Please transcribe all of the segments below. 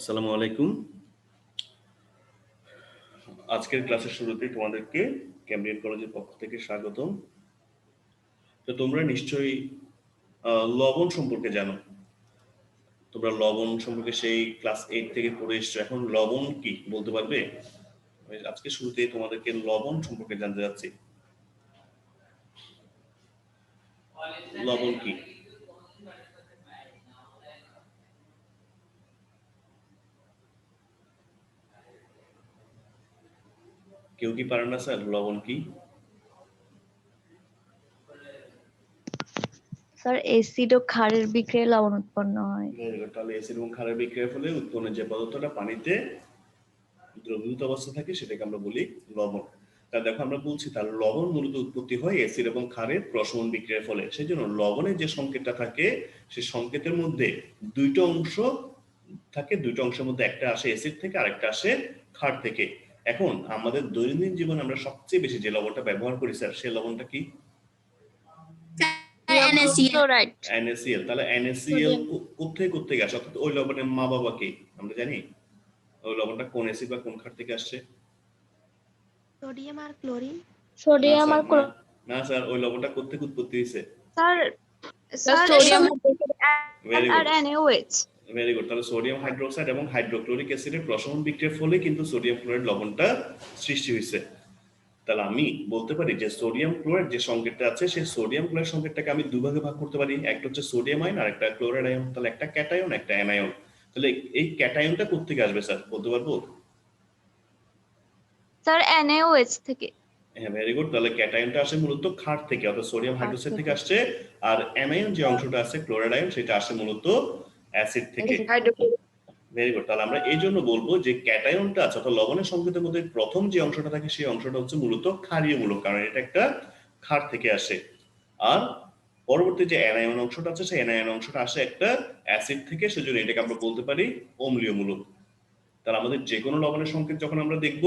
আসসালামু আলাইকুম। আজকের ক্লাসের শুরুতেই তোমাদেরকে ক্যামব্রিয়ান কলেজের পক্ষ থেকে স্বাগতম। তো তোমরা নিশ্চয়ই লবণ সম্পর্কে জানো। তোমরা লবণ সম্পর্কে সেই ক্লাস 8 থেকে পড়ে এসছো। এখন লবণ কি বলতে পারবে? আজকে শুরুতেই তোমাদেরকে লবণ সম্পর্কে জানতে যাচ্ছি। লবণ কি? কেউ কি পারে না স্যার লবণ কি? স্যার অ্যাসিড ও ক্ষারের বিক্রিয়ায় লবণ উৎপন্ন হয়। তাহলে অ্যাসিড এবং ক্ষারের বিক্রিয়ার ফলে উৎপন্ন যে পদার্থটা পানিতে দ্রবীভূত অবস্থা থাকে সেটাকে আমরা বলি লবণ। তা দেখো আমরা বলছি তার লবণ মূলত উৎপত্তি হয় অ্যাসিড এবং ক্ষারের প্রশমন বিক্রিয়ার ফলে। সেই জন্য লবণের যে সংকেতটা থাকে সেই সংকেতের মধ্যে দুইটা অংশ থাকে, দুইটা অংশের মধ্যে একটা আসে অ্যাসিড থেকে আরেকটা আসে ক্ষার থেকে। এখন আমাদের দৈনন্দিন জীবনে আমরা সবচেয়ে বেশি যে লবণটা ব্যবহার করি স্যার সেই লবণটা কি? NaCl। তাহলে NaCl কোত্থেকে আসে? অর্থাৎ ওই লবণের মা বাবা কে আমরা জানি? ওই লবণটা কোন অ্যাসিড বা কোন ক্ষার থেকে আসছে? সোডিয়াম আর ক্লোরিন। না স্যার, ওই লবণটা কোত্থেকে উৎপত্তি হয়েছে? সোডিয়াম আর NaOH। Very good. তাহলে সোডিয়াম হাইড্রোক্সাইড এবং হাইড্রোক্লোরিক অ্যাসিডের প্রশমন বিক্রিয়ার ফলে কিন্তু সোডিয়াম ক্লোরাইড লবণটা সৃষ্টি হয়েছে। তাহলে আমি বলতে পারি যে সোডিয়াম ক্লোরাইড যে সংকেতটা আছে সেই সোডিয়াম ক্লোরাইড সংকেতটাকে আমি দুভাগে ভাগ করতে পারি। একটা হচ্ছে সোডিয়াম আয়ন আর একটা ক্লোরাইড আয়ন। তাহলে একটা ক্যাটায়ন একটা অ্যানায়ন। তাহলে এই ক্যাটায়নটা কোত্থেকে আসবে স্যার বলতে পারবো? স্যার NaOH থেকে। হ্যাঁ, ভেরি গুড। তাহলে ক্যাটায়নটা আসে মূলত ক্ষার থেকে, অর্থাৎ সোডিয়াম হাইড্রোক্সাইড থেকে আসছে। আর অ্যানায়ন যে অংশটা আছে ক্লোরাইড আয়ন সেটা আসে মূলত অ্যাসিড থেকে। Very good. তাহলে আমরা এই জন্য বলবো যে ক্যাটায়নটা আছে অর্থাৎ লবণের সংকেতের মধ্যে প্রথম যে অংশটা থাকে সেই অংশটা হচ্ছে মূলত ক্ষারীয় মূলক, কারণ এটা একটা ক্ষার থেকে আসে। আর পরবর্তী যে অ্যানায়ন অংশটা আছে সেই অ্যানায়ন অংশটা আসে একটা অ্যাসিড থেকে, সেজন্য এটাকে আমরা বলতে পারি অম্লীয় মূলক। তাহলে আমাদের যে কোনো লবণের সংকেত যখন আমরা দেখব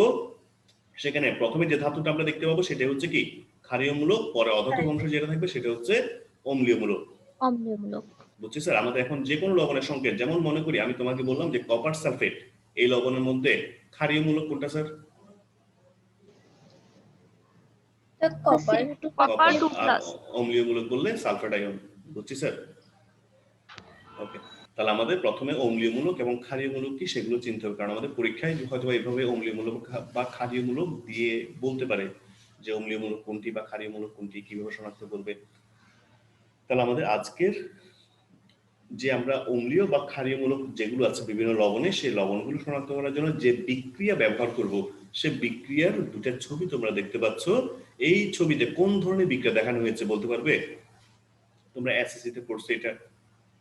সেখানে প্রথমে যে ধাতুটা আমরা দেখতে পাবো সেটা হচ্ছে কি ক্ষারীয় মূলক, পরে অধক্ষেপ অংশ যেটা থাকবে সেটা হচ্ছে অম্লীয় মূলক। বুঝছি স্যার। আমাদের এখন যে কোনো লবণের সংকেত, যেমন মনে করি আমি তোমাকে বললাম যে কপার সালফেট, এই লবণের মধ্যে ক্ষারীয় মূলক কোনটা স্যার? কপার। আর অম্লীয় মূলক বললে সালফেট আয়ন। বুঝছি স্যার। ওকে। তাহলে আমাদের প্রথমে অম্লীয় মূলক এবং ক্ষারীয় মূলক কি সেগুলো চিনতে হবে, কারণ আমাদের পরীক্ষায় হয়তো এইভাবে অম্লীয় মূলক বা ক্ষারীয় মূলক দিয়ে বলতে পারে যে অম্লীয় মূলক কোনটি বা ক্ষারীয় মূলক কোনটি, কিভাবে শনাক্ত করবে। তাহলে আমাদের আজকের যে আমরা অম্লীয় বা ক্ষারীয় মূলক যেগুলো আছে বিভিন্ন লবণে, সেই লবণগুলো শনাক্ত করার জন্য যে বিক্রিয়া ব্যবহার করব সে বিক্রিয়ার দুটা ছবি তোমরা দেখতে পাচ্ছ। এই ছবিতে কোন ধরনের বিক্রিয়া দেখানো হয়েছে বলতে পারবে? তোমরা এসএসসি তে পড়ছো, এটা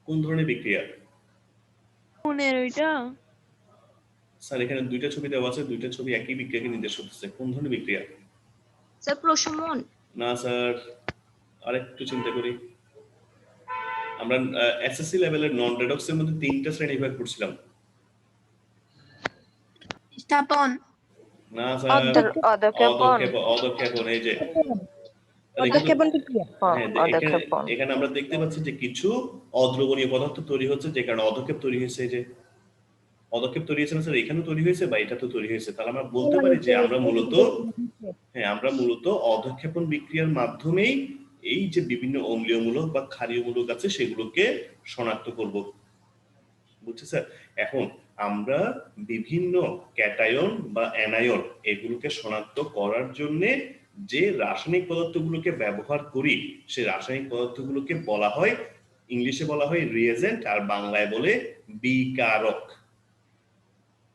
কোন ধরনের বিক্রিয়া? স্যার এখানে দুইটা ছবি দেওয়া আছে, দুইটা ছবি একই বিক্রিয়াকে নির্দেশ করতেছে। কোন ধরনের বিক্রিয়া? স্যার প্রশমন। না স্যার, আরেকটু চিন্তা করি। আমরা এসএসসি লেভেলের নন রেডক্স এর মধ্যে তিনটা শ্রেণী ভাগ করছিলাম। স্থাপন। না স্যার, অধক্ষেপণ। এই যে এখানে আমরা দেখতে পাচ্ছি যে কিছু অদ্রবণীয় পদার্থ তৈরি হচ্ছে যে কারণে অধক্ষেপ তৈরি হয়েছে। যে পদক্ষেপ তৈরি হয়েছে না স্যার, এখানেও তৈরি হয়েছে বা এটা তো তৈরি হয়েছে। তাহলে আমরা বলতে পারি যে আমরা মূলত অধক্ষেপণ বিক্রিয়ার মাধ্যমেই এই যে বিভিন্ন অম্লীয় মূলক বা ক্ষারীয় মূলক আছে সেগুলোকে শনাক্ত করব। বুঝছি স্যার। এখন আমরা বিভিন্ন ক্যাটায়ন বা অ্যানায়ন এগুলোকে শনাক্ত করার জন্য যে রাসায়নিক পদার্থগুলোকে ব্যবহার করি সেই রাসায়নিক পদার্থগুলোকে বলা হয়, ইংলিশে বলা হয় রিয়েজেন্ট আর বাংলায় বলে বিকারক।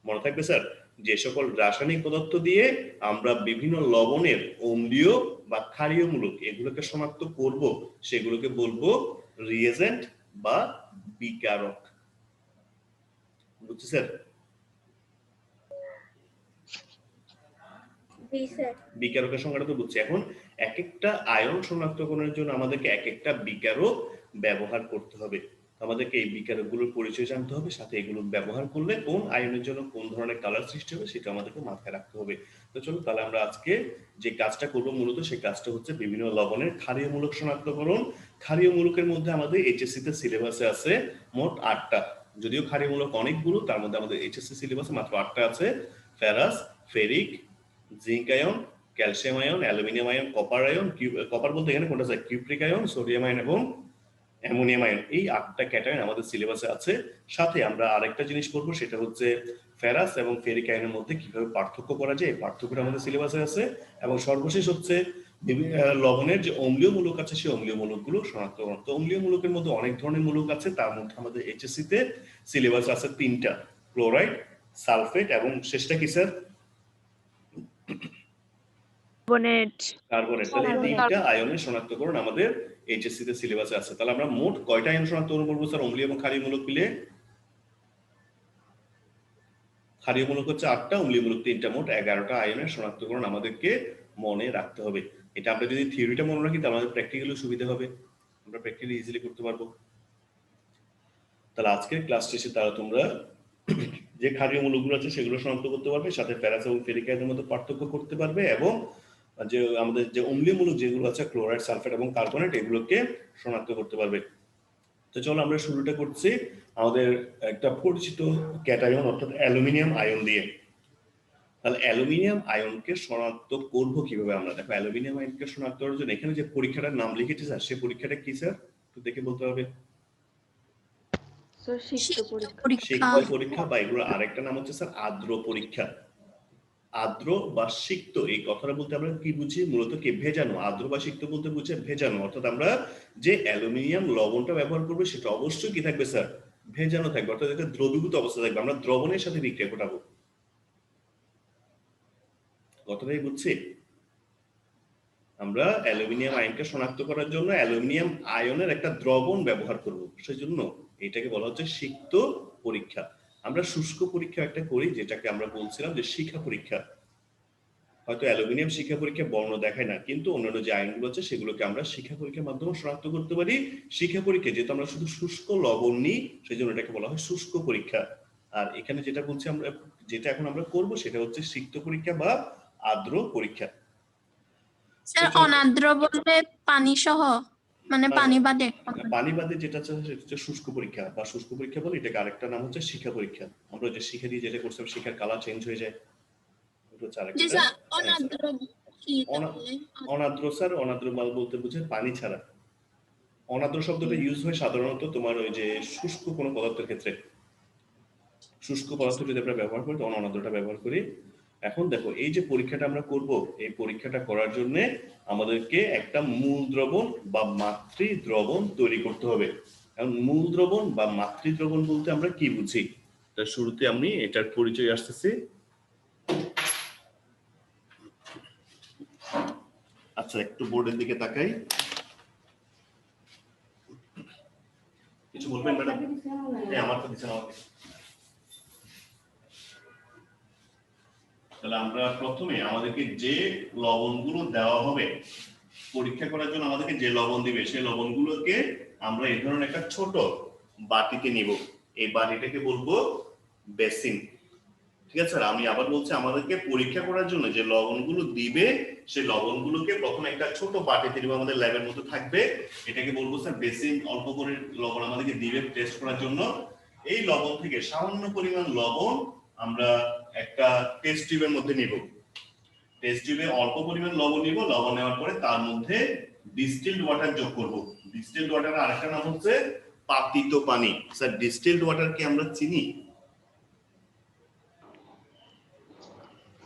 মনে থাকবে স্যার, যে সকল রাসায়নিক পদার্থ দিয়ে আমরা বিভিন্ন লবণের অম্লীয় বা ক্ষারীয় মূলক এগুলোকে শনাক্ত করব সেগুলোকে বলবো রিয়েজেন্ট বা বিকারক। বুঝছি স্যার। বিকারকের সংখ্যাটা তো বুঝছি। এখন এক একটা আয়ন শনাক্তকরণের জন্য আমাদেরকে এক একটা বিকারক ব্যবহার করতে হবে। আমাদেরকে এই বিকারকগুলোর পরিচয় জানতে হবে, সাথে এগুলো ব্যবহার করলে কোন আয়নের জন্য কোন ধরনের কালার সৃষ্টি হবে সেটা আমাদেরকে মাথায় রাখতে হবে। তো চলো তাহলে আমরা আজকে যে কাজটা করবো মূলত সেই কাজটা হচ্ছে বিভিন্ন লবণের ক্ষারীয় মূলক শনাক্তকরণ। ক্ষারীয় মূলকের মধ্যে আমাদের এইচএসসি তে সিলেবাসে আছে মোট 8টা, যদিও ক্ষারীয়মূলক অনেকগুলো, তার মধ্যে আমাদের এইচএসসি সিলেবাসে মাত্র 8টা আছে। Ferrous, ferric, zinc ion, calcium ion, aluminium ion, copper ion, copper বলতে এখানে কোনটা আছে, কিউপ্রিক আয়ন, সোডিয়াম আয়ন এবং অ্যামোনিয়াম আয়ন। এই 8টা ক্যাটায়ন আমাদের সিলেবাসে আছে। সাথে আমরা আরেকটা জিনিস পড়বো, সেটা হচ্ছে ফেরাস এবং ফেরিক আয়নের মধ্যে কিভাবে পার্থক্য করা যায়, এই পার্থক্যটা আমাদের সিলেবাসে আছে। এবং সর্বশেষ হচ্ছে লবণের যে অম্লীয় মূলক আছে সেই অম্লীয় মূলকগুলো শনাক্তকরণ। তো অম্লীয় মূলকের মধ্যে অনেক ধরনের মূলক আছে, তার মধ্যে আমাদের এইচএসসি তে সিলেবাস আছে 3টা, ক্লোরাইড, সালফেট এবং শেষটা কি স্যার? কার্বনেট। তাহলে এই 3টা আয়নের শনাক্তকরণ আমাদের এইচএসসি তে সিলেবাসে আছে। তাহলে আমরা মোট কয়টা আয়ন শনাক্তকরণ করব স্যার অম্লীয় এবং ক্ষারীয় মূলক মিলে? ক্ষারীয় মূলক হচ্ছে 8টা, অম্লীয় মূলক 3টা, মোট 11টা আয়নের শনাক্তকরণ আমাদেরকে মনে রাখতে হবে। এটা আমরা যদি থিওরিটা মনে রাখি তাহলে আমাদের প্র্যাকটিক্যালি সুবিধা হবে, আমরা প্র্যাকটিক্যালি ইজিলি করতে পারবো। তাহলে আজকের ক্লাস শেষে তারা তোমরা যে ক্ষারীয় মূলকগুলো আছে সেগুলো শনাক্ত করতে পারবে, সাথে ফেরাস এবং ফেরিক আয়নের মধ্যে পার্থক্য করতে পারবে, এবং যে আমাদের যে অম্লীয় মূলক যেগুলো আছে ক্লোরাইড, সালফেট এবং কার্বনেট, এগুলোকে শনাক্ত করতে পারবে। তো চলো আমরা শুরুটা করছি আমাদের একটা পরিচিত ক্যাটায়ন অর্থাৎ অ্যালুমিনিয়াম আয়ন দিয়ে। তাহলে অ্যালুমিনিয়াম আয়নকে শনাক্ত করব কিভাবে আমরা? দেখো, অ্যালুমিনিয়াম আয়নকে শনাক্ত করার জন্য এখানে যে পরীক্ষাটার নাম লিখেছি স্যার, সেই পরীক্ষাটা কি স্যার একটু দেখে বলতে হবে। সিক্ত পরীক্ষা, বা এগুলো আরেকটা নাম হচ্ছে স্যার আর্দ্র পরীক্ষা। আর্দ্র বা সিক্ত এই কথাটা বলতে আমরা কি বুঝি? মূলত কি ভেজানো। আর্দ্র বা সিক্ত বলতে বুঝে ভেজানো, অর্থাৎ আমরা যে অ্যালুমিনিয়াম লবণটা ব্যবহার করবো সেটা অবশ্যই কি থাকবে স্যার? ভেজানো থাকবে, অর্থাৎ এটা দ্রবীভূত অবস্থা থাকবে। আমরা দ্রবণের সাথে বিক্রিয়া ঘটাবো। কথাটাই বুঝছি? আমরা অ্যালুমিনিয়াম আয়নকে শনাক্ত করার জন্য অ্যালুমিনিয়াম আয়নের একটা দ্রবণ ব্যবহার করব, সেই জন্য এটাকে বলা হচ্ছে সিক্ত পরীক্ষা। আমরা শুষ্ক পরীক্ষা একটা করি, যেটাকে আমরা বলছিলাম যে শিখা পরীক্ষা। হয়তো অ্যালুমিনিয়াম শিখা পরীক্ষা বর্ণ দেখায় না, কিন্তু অন্যান্য যে আয়নগুলো আছে সেগুলোকে আমরা শিখা পরীক্ষার মাধ্যমে শনাক্ত করতে পারি। শিখা পরীক্ষা যেহেতু আমরা শুধু শুষ্ক লবণ নিই, সেই জন্য এটাকে বলা হয় শুষ্ক পরীক্ষা। আর এখানে যেটা বলছি আমরা, যেটা এখন আমরা করব সেটা হচ্ছে সিক্ত পরীক্ষা বা আর্দ্র পরীক্ষা। স্যার অনার্দ্র বলতে পানি সহ, মানে পানি বাদে? পানি বাদে যেটা আছে সেটা হচ্ছে শুষ্ক পরীক্ষা বা শুষ্ক পরীক্ষা বলে, এটাকে আরেকটা নাম হচ্ছে শিখা পরীক্ষা। আমরা যে শিখা দিয়ে যেটা করছিলাম, শিখার কালার চেঞ্জ হয়ে যায়, ওটা হচ্ছে আরেকটা। অনার্দ্র স্যার, অনার্দ্র মাল বলতে বুঝে পানি ছাড়া। অনার্দ্র শব্দটা ইউজ হয় সাধারণত তোমার ওই যে শুষ্ক কোনো পদার্থের ক্ষেত্রে। শুষ্ক পদার্থ যদি আমরা ব্যবহার করি তখন অনার্দ্রটা ব্যবহার করি। এখন দেখো, এই যে পরীক্ষাটা আমরা করব, এই পরীক্ষাটা করার জন্য আমাদেরকে একটা মূল দ্রবণ বা মাতৃ দ্রবণ তৈরি করতে হবে। এখন মূল দ্রবণ বা মাতৃ দ্রবণ বলতে আমরা কি বুঝি, তার শুরুতে আমি এটার পরিচয় আসতেছি। আচ্ছা, একটু বোর্ডের দিকে তাকাই। কিছু বলবেন ম্যাডাম? আমার তো দিচ্ছেন আমাকে। তাহলে আমরা প্রথমে আমাদেরকে যে লবণগুলো দেওয়া হবে পরীক্ষা করার জন্য, আমাদেরকে যে লবণ দিবে সেই লবণগুলোকে আমরা এই ধরনের একটা ছোট বাটিতে নিব। এই বাটিটাকে বলবো বেসিন। ঠিক আছে স্যার, আমি আবার বলছি, আমাদেরকে পরীক্ষা করার জন্য যে লবণগুলো দিবে সেই লবণগুলোকে প্রথমে একটা ছোট বাটিতে নিব, আমাদের ল্যাবের মতো থাকবে, এটাকে বলবো স্যার বেসিন। অল্প করে লবণ আমাদেরকে দিবে টেস্ট করার জন্য। এই লবণ থেকে সামান্য পরিমাণ লবণ আমরা একটা টেস্ট টিউবের মধ্যে নিব। টেস্ট টিউবে অল্প পরিমাণ লবণ নিব, লবণ নেওয়ার পরে তার মধ্যে ডিস্টিলড ওয়াটার যোগ করব। ডিস্টিলড ওয়াটারের আরেকটা নাম হচ্ছে পাতিত পানি। স্যার, ডিস্টিলড ওয়াটার কি আমরা চিনি?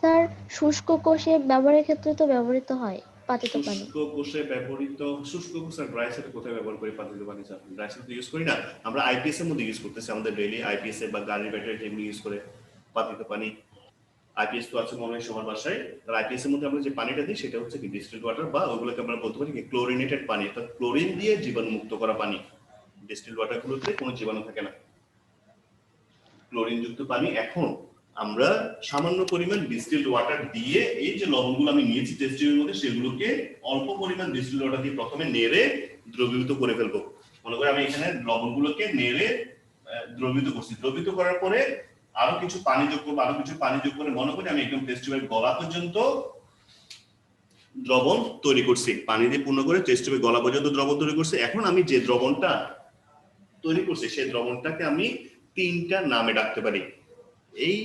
স্যার, শুষ্ক কোষে ব্যবহারের ক্ষেত্রে তো ব্যবহৃত হয় পাতিত পানি। শুষ্ক কোষে ব্যবহৃত, শুষ্ক কোষ আর ড্রাই সেটে কোথায় ব্যবহার করি পাতিত পানি? স্যার, ড্রাই সেট ইউজ করি না আমরা, আইপিএস এর মধ্যে ইউজ করতেছি। আমাদের ডেইলি আইপিএস এ বা গাড়ির ব্যাটারি যেমনি ইউজ করে পাতিত পানি। আইপিএস তো আছে মনে হয় সবার বাসায়। তার আইপিএস এর মধ্যে আমরা যে পানিটা দিই সেটা হচ্ছে কি ডিস্টিলড ওয়াটার, বা ওগুলোকে আমরা বলতে পারি কি ক্লোরিনেটেড পানি, অর্থাৎ ক্লোরিন দিয়ে জীবাণু মুক্ত করা পানি। ডিস্টিলড ওয়াটারগুলোতে কোনো জীবাণু থাকে না, ক্লোরিন যুক্ত পানি। এখন আমরা সামান্য পরিমাণ ডিস্টিলড ওয়াটার দিয়ে এই যে লবণগুলো আমি নিয়েছি টেস্ট টিউবের মধ্যে, সেগুলোকে অল্প পরিমাণ ডিস্টিলড ওয়াটার দিয়ে প্রথমে নেড়ে দ্রবীভূত করে ফেলবো। মনে করি আমি এখানে লবণগুলোকে নেড়ে দ্রবীভূত করছি। দ্রবীভূত করার পরে আরো কিছু পানি যোগ করবো, আরো কিছু পানি যোগ করে মনে করি আমি একদম টেস্ট টিউবের গলা পর্যন্ত দ্রবণ তৈরি করছি। পানি দিয়ে পূর্ণ করে টেস্ট টিউবের গলা পর্যন্ত দ্রবণ তৈরি করছি। এখন আমি যে দ্রবণটা তৈরি করছি সেই দ্রবণটাকে আমি তিনটা নামে ডাকতে পারি। এই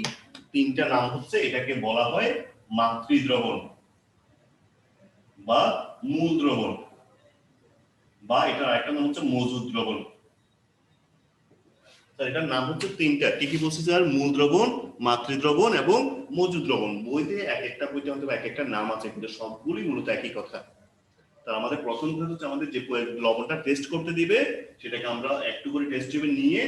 তিনটা নাম হচ্ছে, এটাকে বলা হয় মাতৃদ্রবণ বা মূল দ্রবণ, বা এটার আরেকটা নাম হচ্ছে মজুদ দ্রবণ। এটার নাম হচ্ছে তিনটা, কি কি বলছি স্যার? মূল দ্রবণ, মাতৃদ্রবণ এবং মজুদ দ্রবণ। বইতে এক একটা বইতে হয়তো এক একটা নাম আছে, কিন্তু সবগুলোই মূলত একই কথা। তা আমাদের প্রথম কাজ হচ্ছে আমাদের যে লবণটা টেস্ট করতে দিবে সেটাকে আমরা একটু করে টেস্ট টিউবে নিয়ে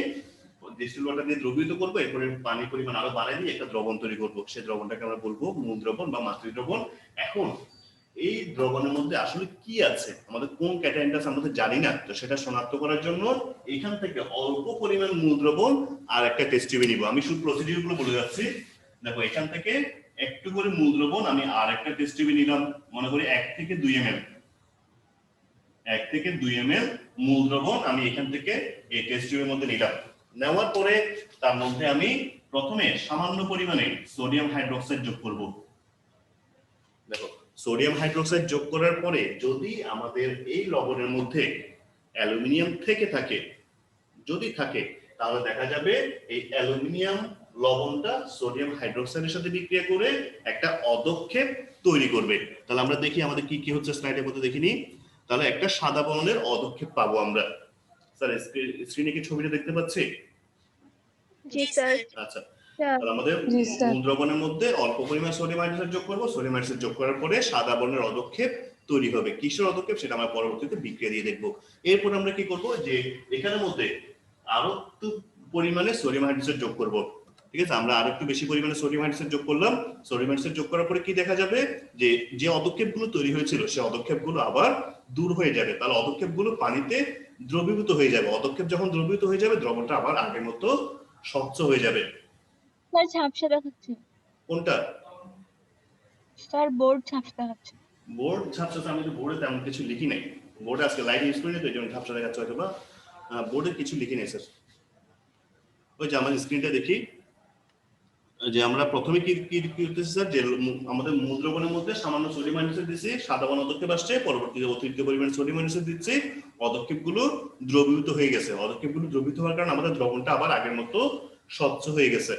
ডিস্টিল ওয়াটার দিয়ে দ্রবীভূত করবো, এরপরে পানির পরিমাণ আরো বাড়াই দিয়ে একটা দ্রবণ তৈরি করবো। সেই দ্রবণটাকে আমরা বলবো মূল দ্রবণ বা মাতৃদ্রবণ। এখন এই দ্রবণের মধ্যে আসলে কি আছে, আমাদের কোন ক্যাটায়নটা আছে আমরা তো জানি না, তো সেটা শনাক্ত করার জন্য এখান থেকে অল্প পরিমাণ মূল দ্রবণ আর একটা টেস্ট টিউবে নিব। আমি শুধু প্রসিডিউর গুলো বলে যাচ্ছি। দেখো, এখান থেকে একটু করে মূল দ্রবণ আমি আর একটা টেস্ট টিউবে নিলাম, মনে করি 1 থেকে 2 ml। 1 থেকে 2 ml মূল দ্রবণ আমি এখান থেকে এই টেস্ট টিউবের মধ্যে নিলাম। নেওয়ার পরে তার মধ্যে আমি প্রথমে সামান্য পরিমাণে সোডিয়াম হাইড্রোক্সাইড যোগ করব। দেখো, সোডিয়াম হাইড্রোক্সাইড যোগ করার পরে যদি আমাদের এই লবণের মধ্যে অ্যালুমিনিয়াম থেকে থাকে, যদি থাকে, তাহলে দেখা যাবে এই অ্যালুমিনিয়াম লবণটা সোডিয়াম হাইড্রোক্সাইডের সাথে বিক্রিয়া করে একটা অদক্ষেপ তৈরি করবে। তাহলে আমরা দেখি আমাদের কি কি হচ্ছে, স্লাইডের মধ্যে দেখিনি। তাহলে একটা সাদা বর্ণের অদক্ষেপ পাবো আমরা। স্যার স্ক্রিনে কি ছবিটা দেখতে পাচ্ছি? জি স্যার। আচ্ছা, তাহলে আমাদের মূল দ্রবণের মধ্যে অল্প পরিমাণ সোডিয়াম হাইড্রোক্সাইড যোগ করব। সোডিয়াম হাইড্রোক্সাইড যোগ করার পরে সাদা বর্ণের অদক্ষেপ তৈরি হবে। কিসের অদক্ষেপ সেটা আমরা পরবর্তীতে বিক্রিয়া দিয়ে দেখব। এরপর আমরা কি করব, যে এখানের মধ্যে আরো একটু পরিমাণে সোডিয়াম হাইড্রোক্সাইড যোগ করব। ঠিক আছে, আমরা আরো একটু বেশি পরিমাণে সোডিয়াম হাইড্রোক্সাইড যোগ করলাম। সোডিয়াম হাইড্রোক্সাইড যোগ করার পরে কি দেখা যাবে, যে যে অদক্ষেপগুলো তৈরি হয়েছিল সেই অদক্ষেপগুলো আবার দূর হয়ে যাবে। তাহলে অদক্ষেপগুলো পানিতে দ্রবীভূত হয়ে যাবে। অদক্ষেপ যখন দ্রবীভূত হয়ে যাবে, দ্রবণটা আবার আগের মতো স্বচ্ছ হয়ে যাবে। স্যার ঝাপসা দেখাচ্ছে। কোনটা স্যার? বোর্ড ঝাপসা দেখাচ্ছে। বোর্ড ঝাপসা? আমি তো বোর্ডে তেমন কিছু লিখি নাই। বোর্ডে আজকে লাইট ইউজ করি না, তো এই জন্য ঝাপসা দেখাচ্ছে হয়তো, বা বোর্ডে কিছু লিখি নাই স্যার। ওই যে আমার স্ক্রিনটা দেখি, যে আমরা প্রথমে কি কি করতেছি স্যার, যে আমাদের মূল দ্রবণের মধ্যে সামান্য সোডিয়াম হাইড্রোক্সাইড দিচ্ছি, সাদা বর্ণ অদক্ষেপ আসছে, পরবর্তীতে অতিরিক্ত পরিমাণ সোডিয়াম হাইড্রোক্সাইড দিচ্ছি, পদক্ষেপগুলো দ্রবীভূত হয়ে গেছে। পদক্ষেপগুলো দ্রবীভূত হওয়ার কারণে আমাদের দ্রবণটা আবার আগের মতো স্বচ্ছ হয়ে গেছে।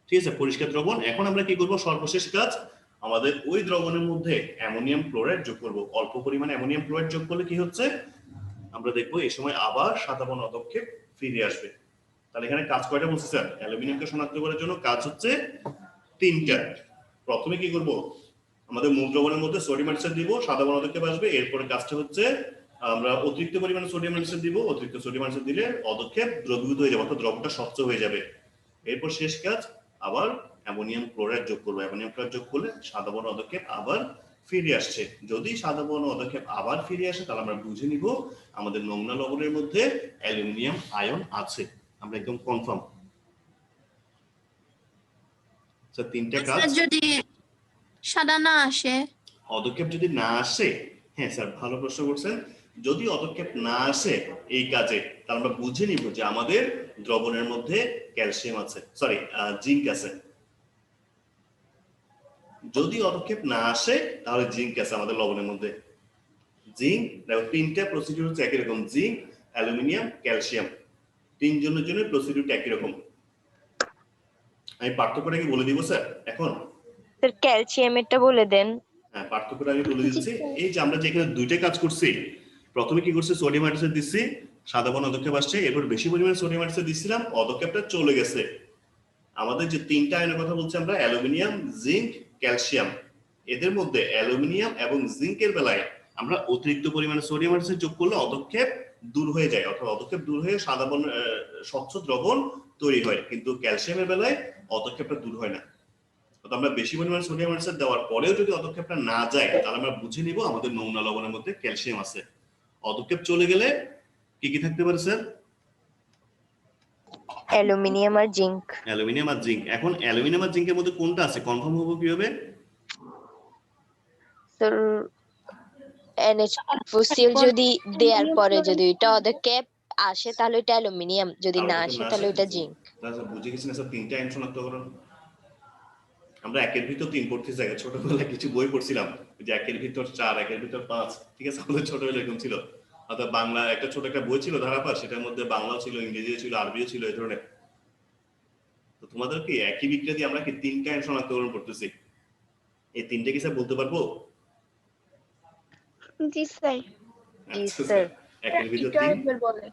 ঠিক আছে, পরিষ্কার দ্রবণ। এখন আমরা কি করব, সর্বশেষ কাজ, আমাদের ওই দ্রবণের মধ্যে অ্যামোনিয়াম ক্লোরাইড যোগ করব। অল্প পরিমাণে অ্যামোনিয়াম ক্লোরাইড যোগ করলে কি হচ্ছে, আমরা দেখবো এই সময় আবার সাদা বর্ণ অদক্ষেপ ফিরে আসবে। তাহলে এখানে কাজ কয়টা বলছি স্যার? অ্যালুমিনিয়ামকে শনাক্ত করার জন্য কাজ হচ্ছে তিনটা। প্রথমে কি করব, আমাদের মূল দ্রবণের মধ্যে সোডিয়াম হাইড্রোক্সাইড দিব, সাদা বর্ণ অদক্ষেপ আসবে। এরপরে কাজটা হচ্ছে আমরা অতিরিক্ত পরিমাণে সোডিয়াম হাইড্রোক্সাইড দিব। অতিরিক্ত সোডিয়াম হাইড্রোক্সাইড দিলে অদক্ষেপ দ্রবীভূত হয়ে যাবে, অর্থাৎ দ্রবণটা স্বচ্ছ হয়ে যাবে। এরপর শেষ কাজ, আবার অ্যামোনিয়াম ক্লোরাইড যোগ করবো। অ্যামোনিয়াম ক্লোরাইড যোগ করলে সাদা বর্ণ অদক্ষেপ আবার ফিরে আসছে। যদি সাদা বর্ণ অদক্ষেপ আবার ফিরে আসে, তাহলে আমরা বুঝে নিব আমাদের নোংরা লবণের মধ্যে অ্যালুমিনিয়াম আয়ন আছে। আমরা একদম কনফার্ম। স্যার তিনটা কাজ। যদি সাদা না আসে, অদক্ষেপ যদি না আসে, হ্যাঁ স্যার ভালো প্রশ্ন করছেন, যদি অদক্ষেপ না আসে এই কাজে, তাহলে আমরা বুঝে নিব যে আমাদের দ্রবণের মধ্যে ক্যালসিয়াম আছে, সরি জিঙ্ক আছে। যদি অদক্ষেপ না আসে, তাহলে জিঙ্ক আছে আমাদের লবণের মধ্যে। জিঙ্ক, দেখো তিনটা প্রসিডিউর হচ্ছে একই রকম, জিঙ্ক, অ্যালুমিনিয়াম, ক্যালসিয়াম, তিনজনের জন্য প্রসিডিউরটা একই রকম। আমি পার্থক্যটা কি বলে দিব স্যার এখন? স্যার ক্যালসিয়ামেরটা বলে দেন। হ্যাঁ, পার্থক্যটা আমি বলে দিচ্ছি। এই যে আমরা যে এখানে দুইটা কাজ করছি, প্রথমে কি করছি, সোডিয়াম হাইড্রোক্সাইড দিচ্ছি, সাদা বর্ণ অদক্ষেপ আসছে। এরপর বেশি পরিমাণে সোডিয়াম হাইড্রোক্সাইড দিচ্ছিলাম, অদক্ষেপটা চলে গেছে। আমাদের যে তিনটা আয়নের কথা বলছি আমরা, অ্যালুমিনিয়াম, জিঙ্ক, ক্যালসিয়াম, এদের মধ্যে অ্যালুমিনিয়াম এবং জিঙ্কের বেলায় আমরা অতিরিক্ত পরিমাণে সোডিয়াম হাইড্রোক্সাইড যোগ করলে অদক্ষেপ দূর হয়ে যায়, অর্থাৎ অদক্ষেপ দূর হয়ে সাদা বর্ণ স্বচ্ছ দ্রবণ তৈরি হয়। কিন্তু ক্যালসিয়ামের বেলায় অদক্ষেপটা দূর হয় না। আমরা বেশি পরিমাণে সোডিয়াম হাইড্রোক্সাইড দেওয়ার পরেও যদি অদক্ষেপটা না যায়, তাহলে আমরা বুঝে নিব আমাদের নোংরা লবণের মধ্যে ক্যালসিয়াম আছে। অদক্ষেপ চলে গেলে কি কি থাকতে পারে স্যার? অ্যালুমিনিয়াম আর জিঙ্ক। অ্যালুমিনিয়াম আর জিঙ্ক। এখন অ্যালুমিনিয়াম আর জিঙ্কের মধ্যে কোনটা আছে কনফার্ম হবো কিভাবে? স্যার NH4Cl যদি দেওয়ার পরে যদি এটা অদক্ষেপ আসে, তাহলে এটা অ্যালুমিনিয়াম, যদি না আসে তাহলে এটা জিঙ্ক। বুঝে গেছেন স্যার, তিনটা আয়ন শনাক্তকরণ। আমরা একের ভিতর 3 পড়তেছি, আগে ছোটবেলায় কিছু বই পড়ছিলাম যে একের ভিতর 4, একের ভিতর 5। ঠিক আছে, আমাদের ছোটবেলায় এরকম ছিল। অর্থাৎ বাংলা একটা ছোট একটা বই ছিল ধারাপাত, সেটার মধ্যে বাংলাও ছিল, ইংরেজিও ছিল, আরবিও ছিল, এই ধরনের। তো তোমাদের কি একই বিক্রিয়া দিয়ে আমরা কি তিনটা আয়ন শনাক্তকরণ করতেছি, এই তিনটে কি স্যার বলতে পারবো? জি স্যার। জি আচ্ছা স্যার। একের ভিতর এটা তিন। একবার বলেন।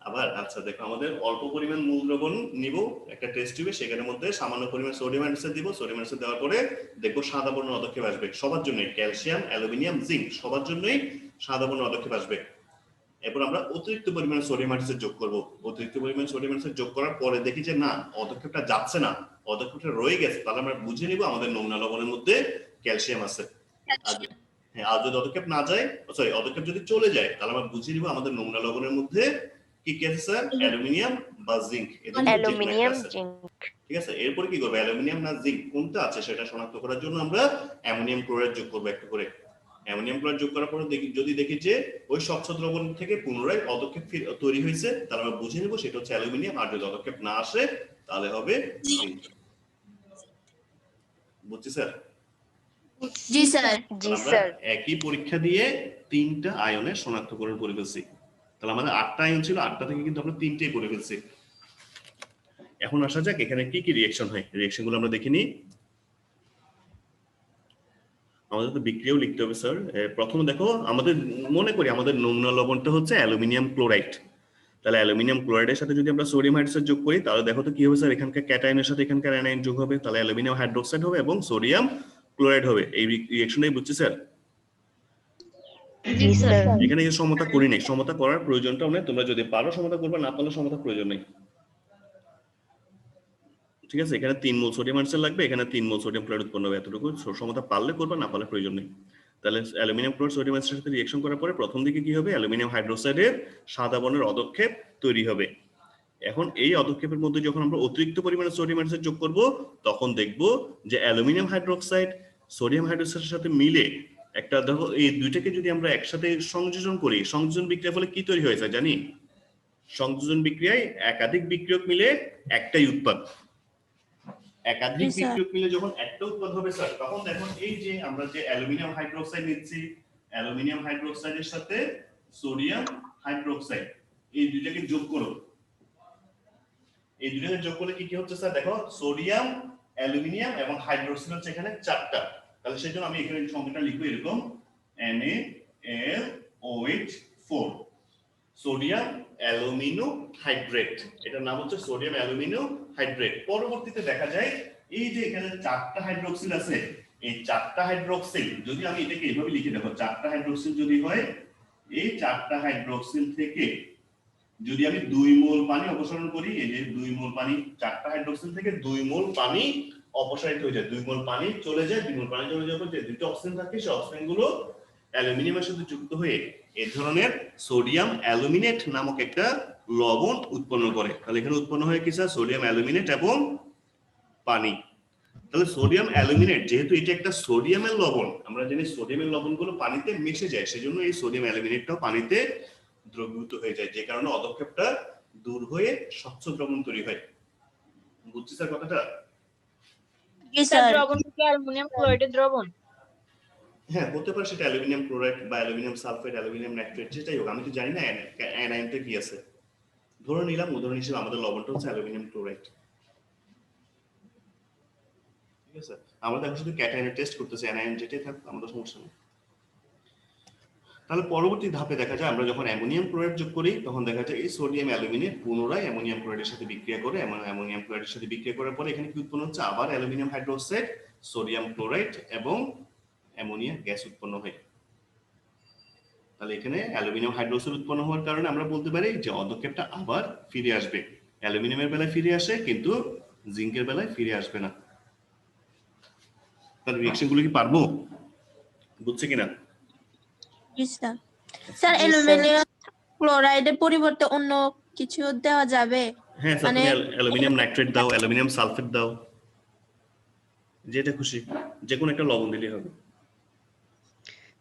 আবার আচ্ছা দেখো, আমাদের অল্প পরিমাণ মূল দ্রবণ নিব একটা টেস্ট টিউবে, সেখানের মধ্যে সামান্য পরিমাণ সোডিয়াম হাইড্রোক্সাইড দিব। সোডিয়াম হাইড্রোক্সাইড দেওয়ার পরে দেখবো সাদা বর্ণ পদক্ষেপ আসবে সবার জন্যই, ক্যালসিয়াম, অ্যালুমিনিয়াম, জিঙ্ক সবার জন্যই সাদা বর্ণ পদক্ষেপ আসবে। এরপর আমরা অতিরিক্ত পরিমাণ সোডিয়াম হাইড্রোক্সাইড যোগ করব। অতিরিক্ত পরিমাণ সোডিয়াম হাইড্রোক্সাইড যোগ করার পরে দেখি যে না, পদক্ষেপটা যাচ্ছে না, পদক্ষেপটা রয়ে গেছে, তাহলে আমরা বুঝে নিব আমাদের নমুনা লবণের মধ্যে ক্যালসিয়াম আছে। হ্যাঁ, আর যদি পদক্ষেপ না যায়, সরি পদক্ষেপ যদি চলে যায়, তাহলে আমরা বুঝে নিব আমাদের নমুনা লবণের মধ্যে কি কি আছে স্যার, অ্যালুমিনিয়াম বা জিঙ্ক। Aluminium, zinc. ঠিক আছে, এরপর কি করব, অ্যালুমিনিয়াম না জিঙ্ক কোনটা আছে সেটা শনাক্ত করার জন্য আমরা অ্যামোনিয়াম ক্লোরাইড যোগ করব একটু করে। অ্যামোনিয়াম ক্লোরাইড যোগ করার পরে যদি দেখি যে ওই স্বচ্ছ দ্রবণ থেকে পুনরায় পদক্ষেপ তৈরি হয়েছে, তাহলে আমরা বুঝে নেব সেটা হচ্ছে অ্যালুমিনিয়াম। আর যদি পদক্ষেপ না আসে তাহলে হবে জিঙ্ক। বুঝছি স্যার? জি স্যার। জি আমরা স্যার। একই পরীক্ষা দিয়ে তিনটা আয়নের শনাক্তকরণ করে ফেলছি। তাহলে আমাদের 8টা আয়ন ছিল, 8টা থেকে কিন্তু আমরা 3টেই করে ফেলছি। এখন আসা যাক এখানে কি কি রিঅ্যাকশন হয়, রিঅ্যাকশন গুলো আমরা দেখে নিই। আমাদের তো বিক্রিয়াও লিখতে হবে স্যার। প্রথমে দেখো, আমাদের মনে করি আমাদের নমুনা লবণটা হচ্ছে অ্যালুমিনিয়াম ক্লোরাইড। তাহলে অ্যালুমিনিয়াম ক্লোরাইডের সাথে যদি আমরা সোডিয়াম হাইড্রোক্সাইড যোগ করি, তাহলে দেখো তো কি হবে স্যার, এখানকার ক্যাটায়নের সাথে এখানকার অ্যানায়ন যোগ হবে, তাহলে অ্যালুমিনিয়াম হাইড্রোক্সাইড হবে এবং সোডিয়াম ক্লোরাইড হবে। এই রিঅ্যাকশনটাই বুঝছি স্যার? জি স্যার। এখানে এই সমতা করি নাই, সমতা করার প্রয়োজনটাও নেই, তোমরা যদি পারো সমতা করবে, না পারলে সমতার প্রয়োজন নেই। ঠিক আছে, এখানে 3 মোল সোডিয়াম হাইড্রোক্সাইড লাগবে, এখানে 3 মোল সোডিয়াম ক্লোরাইড উৎপন্ন হবে, এতটুকু সমতা পারলে করবে, না পারলে প্রয়োজন নেই। তাহলে অ্যালুমিনিয়াম ক্লোরাইড সোডিয়াম হাইড্রোক্সাইডের সাথে রিঅ্যাকশন করার পরে প্রথম দিকে কি হবে, অ্যালুমিনিয়াম হাইড্রোক্সাইডের সাদা বর্ণের অদক্ষেপ তৈরি হবে। এখন এই অদক্ষেপের মধ্যে যখন আমরা অতিরিক্ত পরিমাণে সোডিয়াম হাইড্রোক্সাইড যোগ করব, তখন দেখব যে অ্যালুমিনিয়াম হাইড্রোক্সাইড সোডিয়াম হাইড্রোক্সাইডের সাথে মিলে একটা, দেখো এই দুইটাকে যদি আমরা একসাথে সংযোজন করি, সংযোজন বিক্রিয়ার ফলে কি তৈরি হয়েছে জানি? সংযোজন বিক্রিয়ায় একাধিক বিক্রিয়ক মিলে একটাই উৎপাদ। একাধিক বিক্রিয়ক মিলে যখন একটা উৎপাদ হবে স্যার, তখন দেখুন এই যে আমরা যে অ্যালুমিনিয়াম হাইড্রোক্সাইড নিচ্ছি, অ্যালুমিনিয়াম হাইড্রোক্সাইডের সাথে সোডিয়াম হাইড্রোক্সাইড, এই দুইটাকে যোগ করো। এই দুইটাকে যোগ করলে কি কি হচ্ছে স্যার, দেখো সোডিয়াম, অ্যালুমিনিয়াম এবং হাইড্রোক্সাইড হচ্ছে এখানে 4টা। তাহলে সেজন্য আমি এখানে সংখ্যাটা লিখব এরকম NaLOH4, সোডিয়াম অ্যালুমিনো হাইড্রেট। এটার নাম হচ্ছে সোডিয়াম অ্যালুমিনো হাইড্রেট। পরবর্তীতে দেখা যায় এই যে এখানে 4টা হাইড্রোক্সিল আছে, এই 4টা হাইড্রোক্সিল যদি আমি এটাকে এইভাবে লিখে, দেখো 4টা হাইড্রোক্সিল যদি হয়, এই 4টা হাইড্রোক্সিল থেকে যদি আমি 2 মোল পানি অপসারণ করি, এই যে 2 মোল পানি, 4টা হাইড্রোক্সিল থেকে 2 মোল পানি অপসারিত হয়ে যায়, 2 মোল পানি চলে যায়। 2 মোল পানি চলে যাওয়ার পর যে দুটো অক্সিজেন থাকে, সেই অক্সিজেন গুলো অ্যালুমিনিয়ামের সাথে যুক্ত হয়ে এই ধরনের সোডিয়াম অ্যালুমিনেট নামক একটা লবণ উৎপন্ন করে। তাহলে এখানে উৎপন্ন হয় কি স্যার, সোডিয়াম অ্যালুমিনেট এবং পানি। তাহলে সোডিয়াম অ্যালুমিনেট, যেহেতু এটা একটা সোডিয়ামের লবণ, আমরা জানি সোডিয়ামের লবণগুলো পানিতে মিশে যায়, সেজন্য এই সোডিয়াম অ্যালুমিনেটটাও পানিতে দ্রবীভূত হয়ে যায়, যে কারণে অদক্ষেপটা দূর হয়ে স্বচ্ছ দ্রবণ তৈরি হয়। বুঝছি স্যার কথাটা? জি স্যার। দ্রবণ কি অ্যালুমিনিয়াম ক্লোরাইডের দ্রবণ? হ্যাঁ, হতে পারে সেটা অ্যালুমিনিয়াম ক্লোরাইড বা অ্যালুমিনিয়াম সালফেট, অ্যালুমিনিয়াম নাইট্রেট, যেটাই হোক, আমি তো জানি না অ্যানায়নটা কি আছে। ধরে নিলাম উদাহরণ হিসেবে আমাদের লবণটা হচ্ছে অ্যালুমিনিয়াম ক্লোরাইড। ঠিক আছে, আমরা এখন শুধু ক্যাটায়নের টেস্ট করতেছি, অ্যানায়ন যেটাই থাক আমাদের সমস্যা নেই। তাহলে পরবর্তী ধাপে দেখা যায় আমরা যখন অ্যামোনিয়াম ক্লোরাইড যোগ করি, তখন দেখা যায় এই সোডিয়াম অ্যালুমিনেট পুনরায় অ্যামোনিয়াম ক্লোরাইডের সাথে বিক্রিয়া করে, অ্যামোনিয়াম ক্লোরাইডের সাথে বিক্রিয়া করার পরে এখানে কি উৎপন্ন হচ্ছে, আবার অ্যালুমিনিয়াম হাইড্রোক্সাইড, সোডিয়াম ক্লোরাইড এবং অ্যামোনিয়া গ্যাস উৎপন্ন হয়। তাহলে এখানে অ্যালুমিনিয়াম হাইড্রোক্সাইড উৎপন্ন হওয়ার কারণে আমরা বলতে পারি যে অদক্ষেপটা আবার ফিরে আসবে। অ্যালুমিনিয়ামের বেলায় ফিরে আসে, কিন্তু জিঙ্কের বেলায় ফিরে আসবে না। তাহলে রিঅ্যাকশন গুলো কি পারবো, বুঝছে কিনা? জি স্যার। স্যার অ্যালুমিনিয়াম ক্লোরাইডের পরিবর্তে অন্য কিছু দেওয়া যাবে? হ্যাঁ স্যার, তুমি অ্যালুমিনিয়াম নাইট্রেট দাও, অ্যালুমিনিয়াম সালফেট দাও, যেটা খুশি, যে কোনো একটা লবণ দিলেই হবে।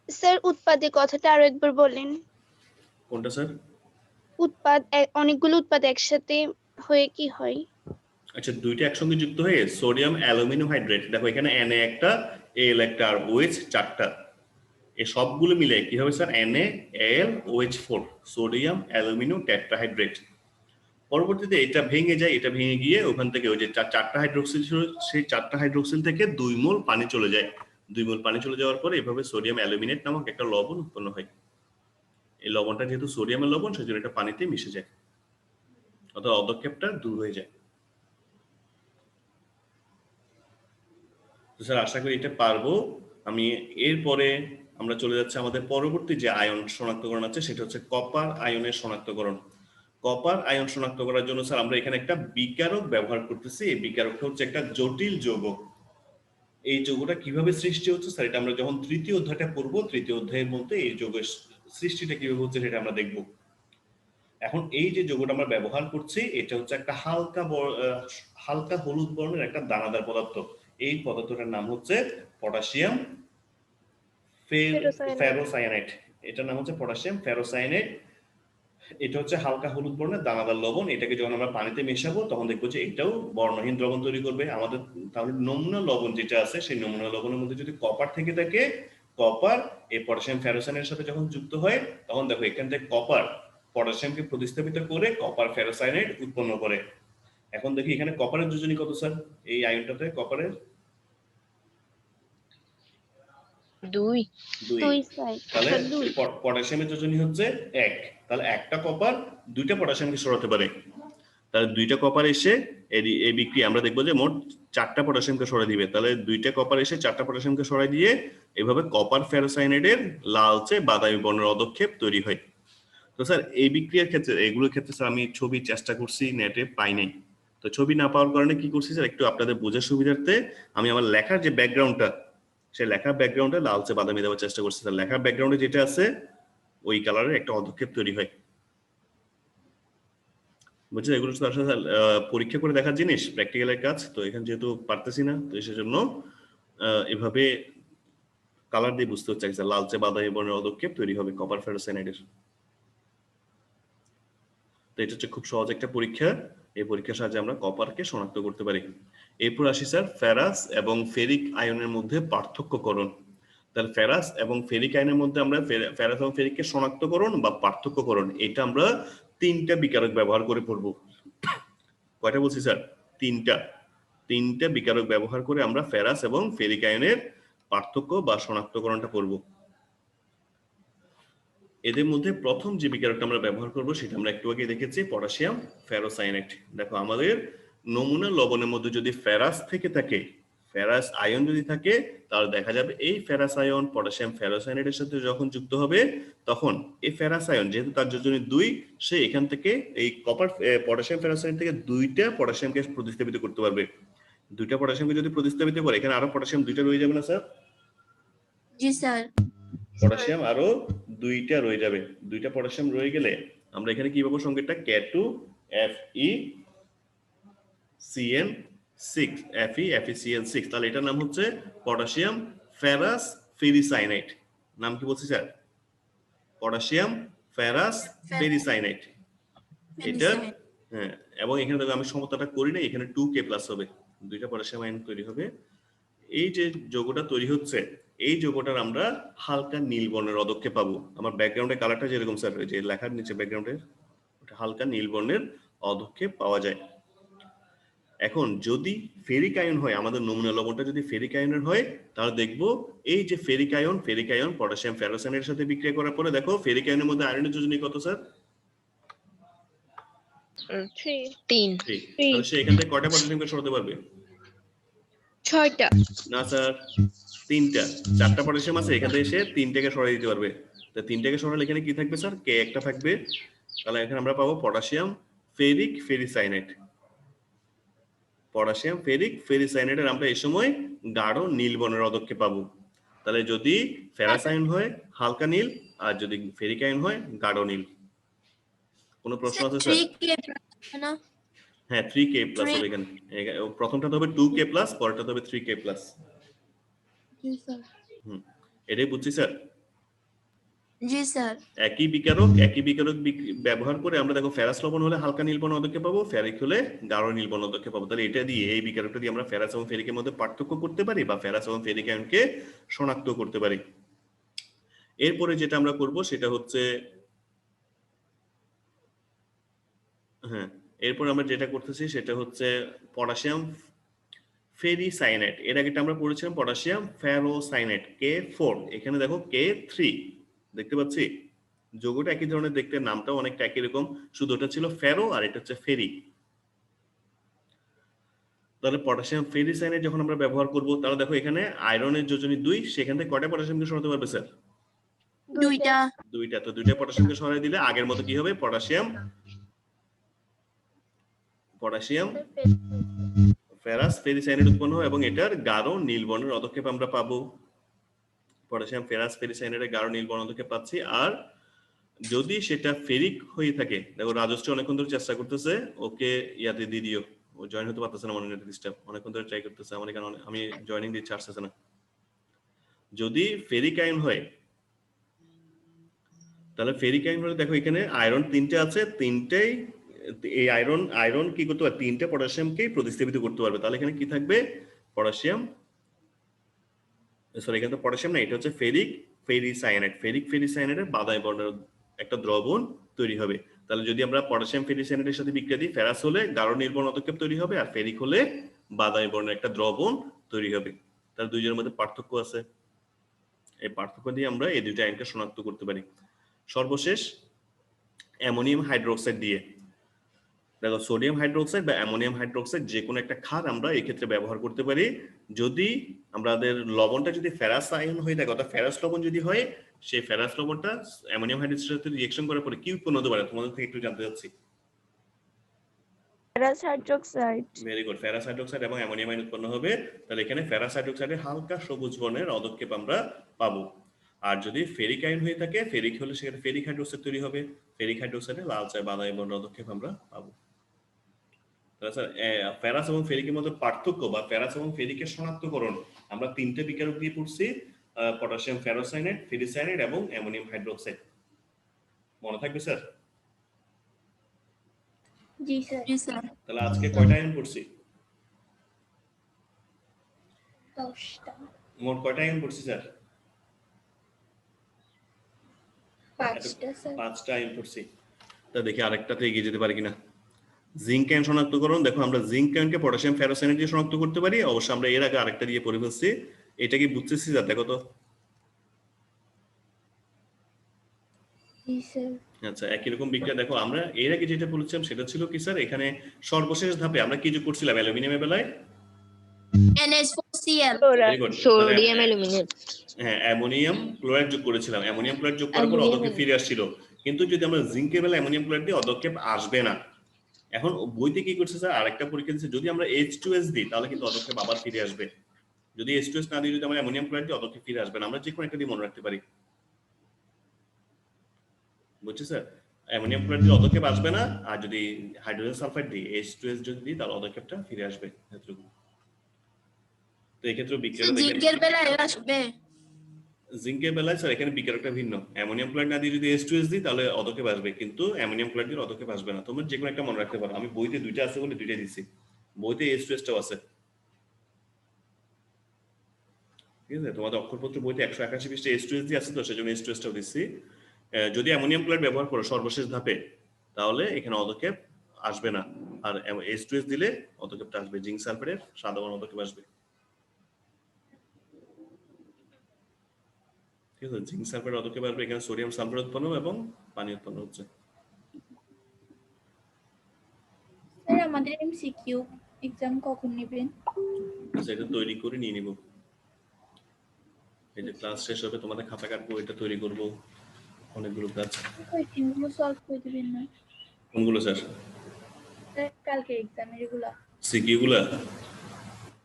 স্যার উৎপাদের কথাটা আরো একবার বলেন। কোনটা স্যার? উৎপাদ অনেকগুলো উৎপাদ একসাথে হয়ে কি হয়? আচ্ছা, দুইটা একসঙ্গে যুক্ত হয়ে সোডিয়াম অ্যালুমিনো হাইড্রেট, দেখো এখানে Na একটা, Al একটা আর OH 4টা, এই সবগুলো মিলে কি হবে স্যার, NaAlOH4, সোডিয়াম অ্যালুমিনো টেট্রাহাইড্রেট। পরবর্তীতে এটা ভেঙে যায়, এটা ভেঙে গিয়ে ওখান থেকে ওই যে চারটা হাইড্রোক্সিল ছিল, সেই চারটা হাইড্রোক্সিল থেকে 2 মোল পানি চলে যায়। 2 মোল পানি চলে যাওয়ার পরে এভাবে সোডিয়াম অ্যালুমিনেট নামক একটা লবণ উৎপন্ন হয়। এই লবণটা যেহেতু সোডিয়ামের লবণ, সেজন্য এটা পানিতে মিশে যায়, অর্থাৎ অধঃক্ষেপটা দূর হয়ে যায়। তো স্যার আশা করি এটা পারবো আমি। এরপরে আমরা চলে যাচ্ছি আমাদের পরবর্তী যে আয়ন শনাক্তকরণ আছে, সেটা হচ্ছে কপার আয়নের শনাক্তকরণ। কপার আয়ন শনাক্ত করার জন্য স্যার আমরা এখানে একটা বিকারক ব্যবহার করতেছি। এই বিকারকটা হচ্ছে একটা জটিল যৌগ। এই যৌগটা কিভাবে সৃষ্টি হচ্ছে স্যার, এটা আমরা যখন তৃতীয় অধ্যায়টা পড়বো, তৃতীয় অধ্যায়ের মধ্যে এই যৌগের সৃষ্টিটা কিভাবে হচ্ছে সেটা আমরা দেখব। এখন এই যে যৌগটা আমরা ব্যবহার করছি, এটা হচ্ছে একটা হালকা হলুদ বর্ণের একটা দানাদার পদার্থ। এই পদার্থটার নাম হচ্ছে পটাশিয়াম ফেরোসায়ানাইড। এটার নাম হচ্ছে পটাশিয়াম ফেরোসায়ানাইড। এটা হচ্ছে হালকা হলুদ বর্ণের দানাদার লবণ। এটাকে যখন আমরা পানিতে মেশাবো তখন দেখবো যে এটাও বর্ণহীন দ্রবণ তৈরি করবে আমাদের। তাহলে নমুনা লবণ যেটা আছে, সেই নমুনা লবণের মধ্যে যদি কপার থেকে থাকে, কপার এই পটাশিয়াম ফেরোসায়ানাইডের সাথে যখন যুক্ত হয়, তখন দেখো এখান থেকে কপার পটাশিয়ামকে প্রতিস্থাপিত করে কপার ফেরোসায়ানাইড উৎপন্ন করে। এখন দেখি এখানে কপারের যোজনী কত স্যার এই আয়নটাতে? কপারের 2 তাহলে পটাশিয়ামের যোজনী হচ্ছে 1। তাহলে একটা কপার 2টা পটাশিয়ামকে সরাতে পারে। তাহলে 2টা কপার এসে এই বিক্রিয়া আমরা দেখবো যে মোট 4টা পটাশিয়ামকে সরাই দিবে। তাহলে 2টা কপার এসে 4টা পটাশিয়ামকে সরাই দিয়ে এভাবে কপার ফেরোসায়ানাইডের লালচে বাদামি বর্ণের অধঃক্ষেপ তৈরি হয়। তো স্যার এই বিক্রিয়ার ক্ষেত্রে, এগুলোর ক্ষেত্রে স্যার আমি ছবি চেষ্টা করছি, নেটে পাই নাই। তো ছবি না পাওয়ার কারণে কি করছি স্যার, একটু আপনাদের বোঝার সুবিধার্থে আমি আমার লেখার যে ব্যাকগ্রাউন্ডটা, সেই লেখার ব্যাকগ্রাউন্ডে লালচে বাদামি দেওয়ার চেষ্টা করছি। স্যার লেখার ব্যাকগ্রাউন্ডে যেটা আছে ওই কালারের একটা অধঃক্ষেপ তৈরি হয়। বুঝছেন? এগুলো তো আসলে পরীক্ষা করে দেখার জিনিস, প্র্যাকটিক্যালের কাজ। তো এখানে যেহেতু পারতেছি না, তো সেজন্য এভাবে কালার দিয়ে বুঝতে হচ্ছে স্যার, লালচে বাদামি বর্ণের অধঃক্ষেপ তৈরি হবে কপার ফেরোসায়ানাইডের। তো এটা হচ্ছে খুব সহজ একটা পরীক্ষা। এই পরীক্ষার সাহায্যে আমরা কপারকে শনাক্ত করতে পারি। এরপর আসি স্যার ফেরাস এবং ফেরিক আয়নের মধ্যে পার্থক্যকরণ। তাহলে ফেরাস এবং ফেরিক আয়নের মধ্যে আমরা ফেরাস এবং ফেরিককে শনাক্তকরণ বা পার্থক্যকরণ, এটা আমরা 3টা বিকারক ব্যবহার করে পড়ব। কয়টা বলছি স্যার? 3টা বিকারক ব্যবহার করে আমরা ফেরাস এবং ফেরিক আয়নের পার্থক্য বা শনাক্তকরণটা করব। এদের মধ্যে প্রথম যে বিকারকটা আমরা ব্যবহার করব সেটা আমরা একটু আগে দেখেছি, পটাশিয়াম ফেরোসায়ানাইড। দেখো আমাদের নমুনা লবণের মধ্যে যদি ফেরাস থেকে থাকে, ফেরাস আয়ন যদি থাকে, তাহলে দেখা যাবে এই ফেরাস আয়ন পটাশিয়াম ফেরোসায়ানাইডের সাথে যখন যুক্ত হবে, তখন এই ফেরাস আয়ন যেহেতু তার যোজনী 2, সে এখান থেকে এই কপার পটাশিয়াম ফেরোসায়ানাইড থেকে 2টা পটাশিয়ামকে প্রতিস্থাপিত করতে পারবে। 2টা পটাশিয়ামকে যদি প্রতিস্থাপিত করে, এখানে আরো পটাশিয়াম 2টা রয়ে যাবে না স্যার? জি স্যার। পটাশিয়াম আরো 2টা রয়ে যাবে। 2টা পটাশিয়াম রয়ে গেলে আমরা এখানে কি পাবো? সংকেতটা K2FeCN6, FeCN6। তাহলে এটার নাম হচ্ছে পটাশিয়াম ফেরাস ফেরিসায়ানাইড। নাম কি বলছি স্যার? Potassium ferrous ferricyanide. এটা হ্যাঁ, এবং এখানে দেখো আমি সমতাটা করি না, এখানে 2K+ হবে। 2টা পটাশিয়াম আয়ন তৈরি হবে। এই যে যৌগটা তৈরি হচ্ছে, এই যৌগটার আমরা হালকা নীল বর্ণের অধঃক্ষেপ পাবো। আমার ব্যাকগ্রাউন্ডে কালারটা যেরকম স্যার, যে লেখার নিচে ব্যাকগ্রাউন্ডে ওটা হালকা নীল বর্ণের অধঃক্ষেপ পাওয়া যায়। এখন যদি ফেরিক আয়ন হয়, আমাদের নমুনা লবণটা যদি ফেরিক আয়নের হয়, তাহলে দেখবো এই যে ফেরিক আয়ন পটাশিয়াম ফেরোসায়ানাইডের সাথে বিক্রিয়া করার পরে দেখো ফেরিক আয়নের মধ্যে আয়রনের যোজনী কত স্যার? 3। তাহলে সে এখান থেকে কয়টা পটাশিয়ামকে সরাতে পারবে? 6টা। না স্যার, 3টা। 4টা পটাশিয়াম আছে, এখান থেকে সে 3টাকে সরাই দিতে পারবে। তো 3টাকে সরালে এখানে কি থাকবে স্যার? কে একটা থাকবে। তাহলে এখানে আমরা পাবো potassium ferric ferricyanide. Potassium ferric ফেরিসায়ানাইডের আমরা এই সময় গাঢ় নীল বর্ণের অধঃক্ষেপ পাবো। তাহলে যদি ফেরাস আয়ন হয় হালকা নীল, আর যদি ফেরিক আয়ন হয় গাঢ় নীল। কোনো প্রশ্ন আছে স্যার? 3K না? হ্যাঁ, 3K+ হবে এখানে। প্রথমটা হবে 2K+, পরেরটা হবে 3K+। জি স্যার। এটাই বুঝছি স্যার। জি স্যার। একই বিকারক ব্যবহার করে আমরা দেখো ফেরাস লবণ হলে হালকা নীল বর্ণ অধঃক্ষেপ পাবো, ফেরিক হলে গাঢ় নীল বর্ণ অধঃক্ষেপ পাবো। তাহলে এটা দিয়ে, এই বিকারকটা দিয়ে আমরা ফেরাস এবং ফেরিকের মধ্যে পার্থক্য করতে পারি বা ফেরাস এবং ফেরিক আয়নকে শনাক্ত করতে পারি। এরপরে যেটা আমরা করব সেটা হচ্ছে এরপর আমরা যেটা করতেছি সেটা হচ্ছে পটাশিয়াম ফেরিসাইনেট। এর আগে আমরা পড়েছিলাম পটাশিয়াম ফেরোসাইনেট K4, এখানে দেখো K3 দেখতে পাচ্ছি। যৌগটা একই ধরনের দেখতে, নামটাও অনেকটা একই রকম, শুধু ওটা ছিল ফেরো আর এটা হচ্ছে ফেরি। তাহলে পটাশিয়াম ফেরিসাইনেট যখন আমরা ব্যবহার করব, তাহলে দেখো এখানে আয়রনের যোজনী 2, সেখান থেকে কয়টা পটাশিয়ামকে সরাতে পারবে স্যার? দুইটা। দুইটা। তো দুইটা পটাশিয়ামকে সরাই দিলে আগের মতো কি হবে? পটাশিয়াম ফেরাস ফেরিসাইনেট উৎপন্ন হয় এবং এটার গাঢ় নীল বর্ণের পদক্ষেপ আমরা পাবো। পটাশিয়াম ফেরাস ফেরিসাইনেটের গাঢ় নীল বর্ণ পদক্ষেপ পাচ্ছি। আর যদি সেটা ফেরিক হয়ে থাকে, দেখো রাজশ্রী অনেকক্ষণ ধরে চেষ্টা করতেছে, ওকে ইয়াতে দিয়ে দিও, ও জয়েন হতে পারতেছে না, মনে নেট ডিস্টার্ব, অনেকক্ষণ ধরে ট্রাই করতেছে, আমার এখানে আমি জয়েনিং দিচ্ছি, আসতেছে না। যদি ফেরিক আয়ন হয়, তাহলে ফেরিক আয়ন হলে দেখো এখানে আয়রন 3টে আছে, তিনটেই এই আয়রন কি করতে পারবে? 3টে পটাশিয়ামকেই প্রতিস্থাপিত করতে পারবে। তাহলে এখানে কি থাকবে? পটাশিয়াম, সরি এখানে তো পটাশিয়াম না, এটা হচ্ছে ফেরিসায়ানাইড। ফেরিসায়ানাইডের বাদামি বর্ণের একটা দ্রবণ তৈরি হবে। তাহলে যদি আমরা পটাশিয়াম ফেরিসায়ানাইডের সাথে বিক্রিয়া দিই, ফেরাস হলে গাঢ় নীল বর্ণ পদক্ষেপ তৈরি হবে, আর ফেরিক হলে বাদামি বর্ণের একটা দ্রবণ তৈরি হবে। তাহলে দুইজনের মধ্যে পার্থক্য আছে। এই পার্থক্য দিয়ে আমরা এই দুইটা আয়নকে শনাক্ত করতে পারি। সর্বশেষ অ্যামোনিয়াম হাইড্রোক্সাইড দিয়ে, দেখো সোডিয়াম হাইড্রোক্সাইড বা অ্যামোনিয়াম হাইড্রোক্সাইড যে কোনো একটা ক্ষার আমরা এই ক্ষেত্রে ব্যবহার করতে পারি। যদি আমাদের লবণটা যদি ফেরাস আয়ন হয়ে থাকে, অর্থাৎ ফেরাস লবণ যদি হয়, সেই ফেরাস লবণটা অ্যামোনিয়াম হাইড্রোক্সাইডের সাথে রিঅ্যাকশন করার পরে কি উৎপন্ন হতে পারে? তোমাদের থেকে একটু জানতে চাচ্ছি। Ferrous hydroxide. Very good, ferrous hydroxide এবং অ্যামোনিয়াম আয়ন উৎপন্ন হবে। তাহলে এখানে ফেরাস হাইড্রোক্সাইডের হালকা সবুজ বর্ণের পদক্ষেপ আমরা পাবো। আর যদি ফেরিক আয়ন হয়ে থাকে, ফেরিক হলে সেখানে ফেরিক হাইড্রোক্সাইড তৈরি হবে। ফেরিক হাইড্রোক্সাইডে লাল চায় বাদামি বর্ণের পদক্ষেপ আমরা পাবো। ফেরাস এবং ফেরিকের মধ্যে পার্থক্য বা ফেরাস এবং ফেরিকের শনাক্তকরণ আমরা 3টে বিকারক দিয়ে পড়ছি, পটাশিয়াম ফেরোসাইনেট, ফেরিসাইনেট এবং অ্যামোনিয়াম হাইড্রোক্সাইড। মনে থাকবে স্যার? জি স্যার। তাহলে আজকে কয়টা আয়ন পড়ছি? 10টা। মোট কয়টা আয়ন পড়ছি স্যার? 5টা স্যার। 5টা আয়ন পড়ছি। তা দেখি আরেকটাতে এগিয়ে যেতে পারি কিনা। জিঙ্ক আয়ন শনাক্তকরণ, দেখো আমরা জিঙ্ক আয়নকে পটাশিয়াম ফেরোসাইনেট দিয়ে শনাক্ত করতে পারি। অবশ্য আমরা এর আগে আরেকটা দিয়ে পড়ে ফেলছি। এটা কি বুঝতেছি স্যার? দেখো তো। আচ্ছা, একই রকম বিক্রিয়া। দেখো আমরা এর আগে যেটা বলেছিলাম সেটা ছিল কি স্যার, এখানে সর্বশেষ ধাপে আমরা কি যোগ করছিলাম অ্যালুমিনিয়ামের বেলায়? NH4Cl। Sodium aluminium. হ্যাঁ, অ্যামোনিয়াম ক্লোরাইড যোগ করেছিলাম। অ্যামোনিয়াম ক্লোরাইড যোগ করার পর পদক্ষেপ ফিরে আসছিল। কিন্তু যদি আমরা জিঙ্কের বেলায় অ্যামোনিয়াম ক্লোরাইড দিই, পদক্ষেপ আসবে না। এখন বইতে কি করছে স্যার, আরেকটা পরীক্ষা দিচ্ছে, যদি আমরা H2S দিই তাহলে কিন্তু পদক্ষেপ আবার ফিরে আসবে। যদি H2S না দিই, যদি আমরা অ্যামোনিয়াম ক্লোরাইড দিই, পদক্ষেপ ফিরে আসবে না। আমরা যে কোনো একটা দিয়ে মনে রাখতে পারি। বুঝছি স্যার? অ্যামোনিয়াম ক্লোরাইড দিয়ে পদক্ষেপ আসবে না, আর যদি হাইড্রোজেন সালফাইড দিই, H2S যদি দিই, তাহলে পদক্ষেপটা ফিরে আসবে। তো এই ক্ষেত্রে বিক্রিয়াটা দেখেন, জিঙ্কের বেলায় আসবে। জিঙ্কের বেলায় স্যার এখানে বিক্রিয়াটা ভিন্ন। অ্যামোনিয়াম ক্লোরাইড না দিয়ে যদি H2S দিই, তাহলে পদক্ষেপ আসবে, কিন্তু অ্যামোনিয়াম ক্লোরাইড দিয়ে পদক্ষেপ আসবে না। তোমরা যে কোনো একটা মনে রাখতে পারো। আমি বইতে দুইটা আছে বলে দুইটা দিছি, বইতে H2S টাও আছে। ঠিক আছে, তোমাদের অক্ষরপত্র বইতে 181 পৃষ্ঠায় H2S দিয়ে আছে, তো সেজন্য H2S টাও দিচ্ছি। যদি অ্যামোনিয়াম ক্লোরাইড ব্যবহার করো সর্বশেষ ধাপে, তাহলে এখানে পদক্ষেপ আসবে না। আর H2S দিলে পদক্ষেপটা আসবে, জিঙ্ক সালফেটের সাদা বর্ণ পদক্ষেপ আসবে। ঠিক আছে, জিঙ্ক সালফেট পদক্ষেপ আসবে, এখানে সোডিয়াম সালফেট উৎপন্ন এবং পানি উৎপন্ন হচ্ছে। স্যার আমাদের এমসিকিউ এক্সাম কখন নেবেন? আচ্ছা, এটা তৈরি করে নিয়ে নিব। এই যে ক্লাস শেষ হবে, তোমাদের খাতা কাটবো, এটা তৈরি করব, অনেকগুলো কাজ। কোয়েশ্চেনগুলো সলভ করে দিবেন না? কোনগুলো স্যার? কালকে এক্সামের এগুলা। সিকিউ গুলা?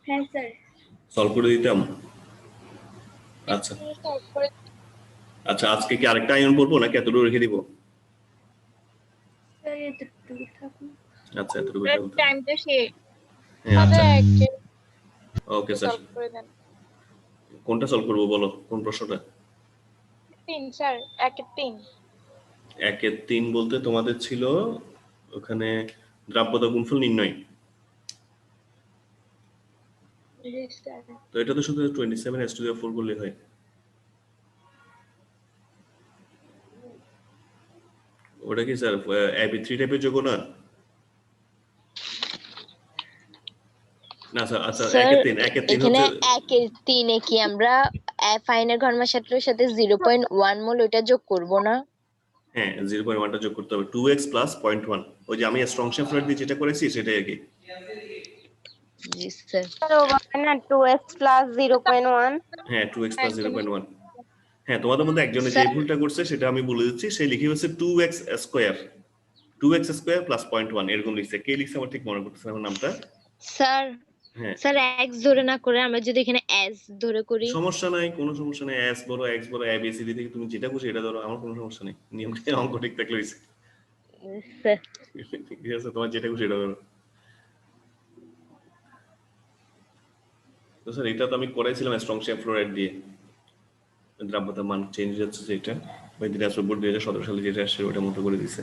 হ্যাঁ স্যার। সলভ করে দিতাম। আচ্ছা আচ্ছা, আজকে কি আরেকটা আয়ন পড়বো নাকি এতটুকু রেখে দিব? স্যার এতটুকু থাকুন। আচ্ছা, এতটুকু টাইম তো শেষ। আচ্ছা, একটা ওকে স্যার। সলভ করে দেন। কোনটা সলভ করবো বলো, কোন প্রশ্নটা? 3 স্যার, 1-3। 1-3 বলতে তোমাদের ছিল ওখানে দ্রাব্যতা গুণফল নির্ণয়। তো এটা তো শুধু 27 করলে হয়। ওটা কি স্যার AB3 টাইপের যোগ না? না স্যার, আচ্ছা স্যার 1/3 এখানে হচ্ছে 1/3 কি আমরা ফাইনের ঘনমাত্রার সাথে 0.1 মোল ওটা যোগ করব না? হ্যাঁ 0.1টা যোগ করতে হবে 2x প্লাস 0.1 ওই যে আমি স্ট্রং শেপ ফ্লোরাইড দিয়ে যেটা করেছি সেটাই আর কি। জি স্যার। না 2x প্লাস 0.1 হ্যাঁ 2x প্লাস 0.1। হ্যাঁ তোমাদের মধ্যে একজনে যে স্যার ভুলটা করছে সেটা আমি বলে দিচ্ছি, সে লিখে হচ্ছে 2x square 2x square plus 0.1 এরকম লিখছে। কে লিখছে আমার ঠিক মনে পড়তেছে না আমার নামটা। স্যার হ্যাঁ স্যার x ধরে না করে আমরা যদি এখানে s ধরে করি? সমস্যা নাই, কোনো সমস্যা নাই, s বড় x বড় a b c d থেকে তুমি যেটা খুশি এটা ধরো, আমার কোনো সমস্যা নেই, নিয়মটা অঙ্ক ঠিক থাকলে হইছে। স্যার ঠিক আছে তোমার যেটা খুশি এটা ধরো। তো স্যার এটা তো আমি করাইছিলাম স্ট্রং শেপ ফ্লোরাইড দিয়ে, দ্রাব্যতার মান চেঞ্জ হচ্ছে যেটা ওই দিন আসলে বোর্ড 2017 সালে যেটা আসছে ওটা মতো করে দিছে।